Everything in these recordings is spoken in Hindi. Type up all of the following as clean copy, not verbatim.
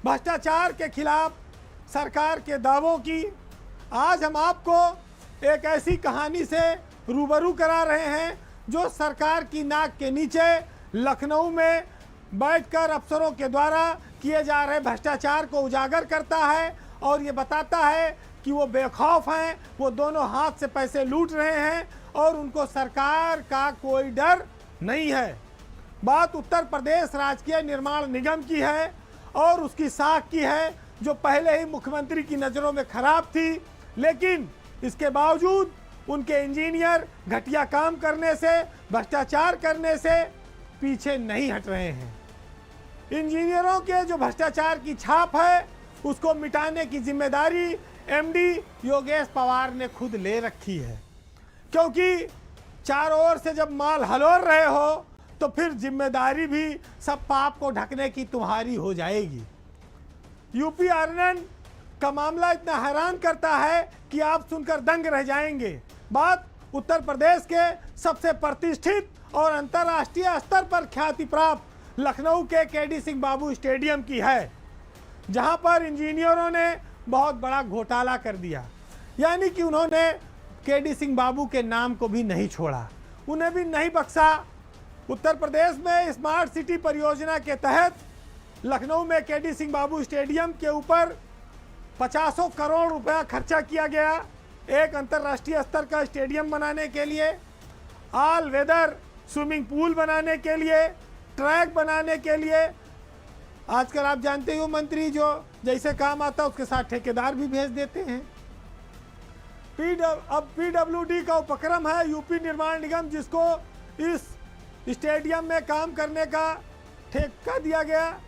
भ्रष्टाचार के खिलाफ सरकार के दावों की आज हम आपको एक ऐसी कहानी से रूबरू करा रहे हैं जो सरकार की नाक के नीचे लखनऊ में बैठकर अफसरों के द्वारा किए जा रहे भ्रष्टाचार को उजागर करता है और ये बताता है कि वो बेखौफ हैं, वो दोनों हाथ से पैसे लूट रहे हैं और उनको सरकार का कोई डर नहीं है। बात उत्तर प्रदेश राजकीय निर्माण निगम की है और उसकी साख की है जो पहले ही मुख्यमंत्री की नज़रों में खराब थी, लेकिन इसके बावजूद उनके इंजीनियर घटिया काम करने से, भ्रष्टाचार करने से पीछे नहीं हट रहे हैं। इंजीनियरों के जो भ्रष्टाचार की छाप है उसको मिटाने की जिम्मेदारी एमडी योगेश पवार ने खुद ले रखी है, क्योंकि चारों ओर से जब माल हलोर रहे हो तो फिर जिम्मेदारी भी सब पाप को ढकने की तुम्हारी हो जाएगी। यूपी आरएनएन का मामला इतना हैरान करता है कि आप सुनकर दंग रह जाएंगे। बात उत्तर प्रदेश के सबसे प्रतिष्ठित और अंतर्राष्ट्रीय स्तर पर ख्याति प्राप्त लखनऊ के केडी सिंह बाबू स्टेडियम की है, जहां पर इंजीनियरों ने बहुत बड़ा घोटाला कर दिया। यानी कि उन्होंने केडी सिंह बाबू के नाम को भी नहीं छोड़ा, उन्हें भी नहीं बख्शा। उत्तर प्रदेश में स्मार्ट सिटी परियोजना के तहत लखनऊ में केडी सिंह बाबू स्टेडियम के ऊपर 50 करोड़ रुपया खर्चा किया गया एक अंतर्राष्ट्रीय स्तर का स्टेडियम बनाने के लिए, ऑल वेदर स्विमिंग पूल बनाने के लिए, ट्रैक बनाने के लिए। आजकल आप जानते हो मंत्री जो जैसे काम आता है उसके साथ ठेकेदार भी भेज देते हैं। अब पीडब्ल्यूडी का उपक्रम है यूपी निर्माण निगम, जिसको इस स्टेडियम में काम करने का ठेका दिया गया।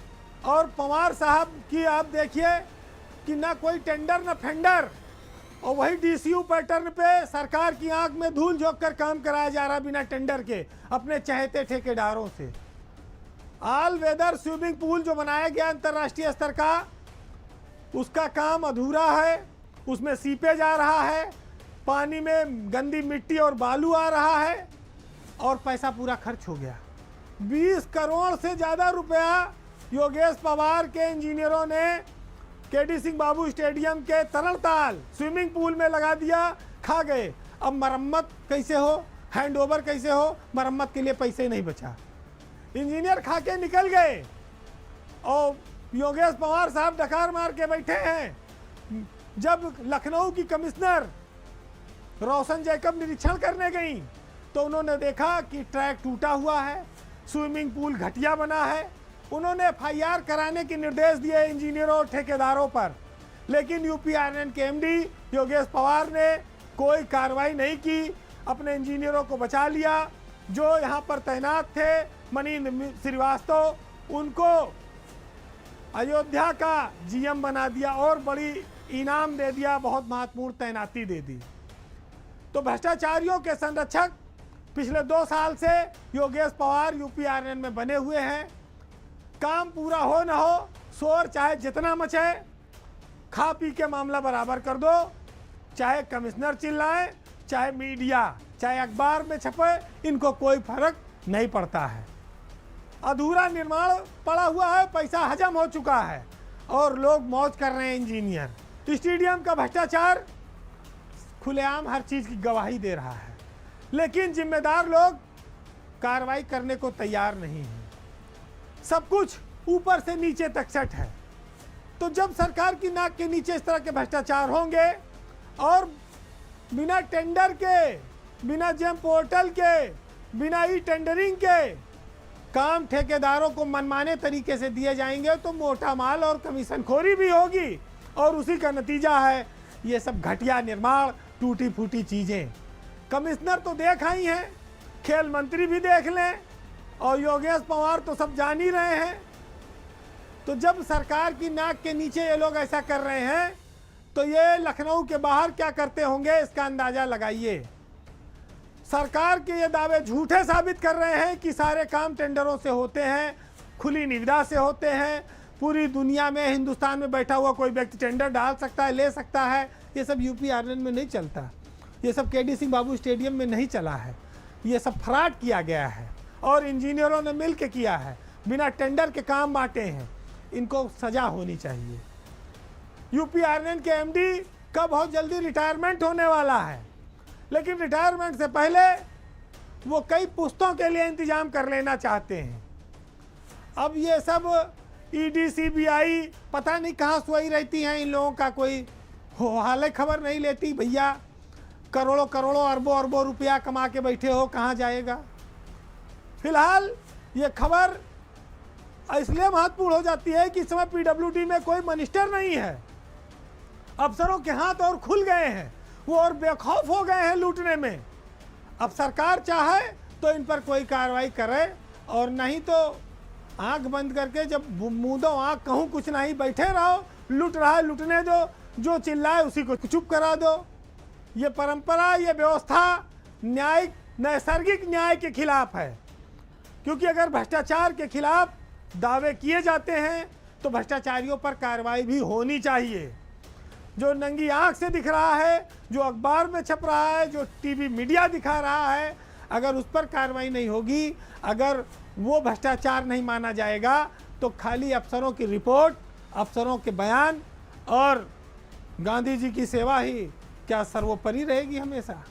और पवार साहब की आप देखिए कि ना कोई टेंडर ना फेंडर, और वही डीसीयू पैटर्न पे सरकार की आंख में धूल झोंक कर काम कराया जा रहा बिना टेंडर के अपने चहेते ठेकेदारों से। ऑल वेदर स्विमिंग पूल जो बनाया गया अंतर्राष्ट्रीय स्तर का, उसका काम अधूरा है, उसमें सीपेज आ रहा है, पानी में गंदी मिट्टी और बालू आ रहा है और पैसा पूरा खर्च हो गया। 20 करोड़ से ज़्यादा रुपया योगेश पवार के इंजीनियरों ने केडी सिंह बाबू स्टेडियम के तरलताल स्विमिंग पूल में लगा दिया, खा गए। अब मरम्मत कैसे हो, हैंडओवर कैसे हो, मरम्मत के लिए पैसे नहीं बचा, इंजीनियर खा के निकल गए और योगेश पवार साहब डकार मार के बैठे हैं। जब लखनऊ की कमिश्नर रोशन जैकब निरीक्षण करने गई तो उन्होंने देखा कि ट्रैक टूटा हुआ है, स्विमिंग पूल घटिया बना है। उन्होंने एफआईआर कराने के निर्देश दिए इंजीनियरों और ठेकेदारों पर, लेकिन यूपी आरएनएन के एमडी योगेश पवार ने कोई कार्रवाई नहीं की, अपने इंजीनियरों को बचा लिया। जो यहाँ पर तैनात थे मनींद्र श्रीवास्तव, उनको अयोध्या का जीएम बना दिया और बड़ी इनाम दे दिया, बहुत महत्वपूर्ण तैनाती दे दी। तो भ्रष्टाचारियों के संरक्षक पिछले 2 साल से योगेश पवार यूपी आरएनएन में बने हुए हैं। काम पूरा हो न हो, शोर चाहे जितना मचे, खा पी के मामला बराबर कर दो, चाहे कमिश्नर चिल्लाए, चाहे मीडिया, चाहे अखबार में छपे, इनको कोई फर्क नहीं पड़ता है। अधूरा निर्माण पड़ा हुआ है, पैसा हजम हो चुका है और लोग मौज कर रहे हैं। इंजीनियर स्टेडियम का भ्रष्टाचार खुलेआम हर चीज़ की गवाही दे रहा है, लेकिन जिम्मेदार लोग कार्रवाई करने को तैयार नहीं हैं। सब कुछ ऊपर से नीचे तक सेट है। तो जब सरकार की नाक के नीचे इस तरह के भ्रष्टाचार होंगे और बिना टेंडर के, बिना जेम पोर्टल के, बिना ई टेंडरिंग के काम ठेकेदारों को मनमाने तरीके से दिए जाएंगे तो मोटा माल और कमीशनखोरी भी होगी और उसी का नतीजा है ये सब घटिया निर्माण, टूटी फूटी चीज़ें। कमिश्नर तो देख आई हैं, खेल मंत्री भी देख लें और योगेश पवार तो सब जान ही रहे हैं। तो जब सरकार की नाक के नीचे ये लोग ऐसा कर रहे हैं तो ये लखनऊ के बाहर क्या करते होंगे इसका अंदाज़ा लगाइए। सरकार के ये दावे झूठे साबित कर रहे हैं कि सारे काम टेंडरों से होते हैं, खुली निविदा से होते हैं, पूरी दुनिया में, हिंदुस्तान में बैठा हुआ कोई व्यक्ति टेंडर डाल सकता है, ले सकता है। ये सब यूपी आरएनएन में नहीं चलता, ये सब केडी सिंह बाबू स्टेडियम में नहीं चला है। ये सब फ्रॉड किया गया है और इंजीनियरों ने मिल के किया है, बिना टेंडर के काम बांटे हैं। इनको सजा होनी चाहिए। यूपीआरएन के एमडी का बहुत जल्दी रिटायरमेंट होने वाला है, लेकिन रिटायरमेंट से पहले वो कई पुश्तों के लिए इंतजाम कर लेना चाहते हैं। अब ये सब ईडी सीबीआई पता नहीं कहाँ सोई रहती हैं, इन लोगों का कोई हाल खबर नहीं लेती। भैया करोड़ों करोड़ों अरबों अरबों रुपया कमा के बैठे हो, कहाँ जाएगा। फिलहाल ये खबर इसलिए महत्वपूर्ण हो जाती है कि इस समय पीडब्ल्यूडी में कोई मिनिस्टर नहीं है। अफसरों के हाथ और खुल गए हैं, वो और बेखौफ हो गए हैं लूटने में। अब सरकार चाहे तो इन पर कोई कार्रवाई करे, और नहीं तो आंख बंद करके जब मूंदो आंख कहूँ कुछ नहीं बैठे रहो। लूट रहा है लूटने दो, जो चिल्लाए उसी को चुप करा दो। ये परंपरा, ये व्यवस्था न्यायिक नैसर्गिक न्याय के खिलाफ है, क्योंकि अगर भ्रष्टाचार के खिलाफ दावे किए जाते हैं तो भ्रष्टाचारियों पर कार्रवाई भी होनी चाहिए। जो नंगी आंख से दिख रहा है, जो अखबार में छप रहा है, जो टीवी मीडिया दिखा रहा है, अगर उस पर कार्रवाई नहीं होगी, अगर वो भ्रष्टाचार नहीं माना जाएगा, तो खाली अफसरों की रिपोर्ट, अफसरों के बयान और गांधी जी की सेवा ही क्या सर्वोपरि रहेगी हमेशा।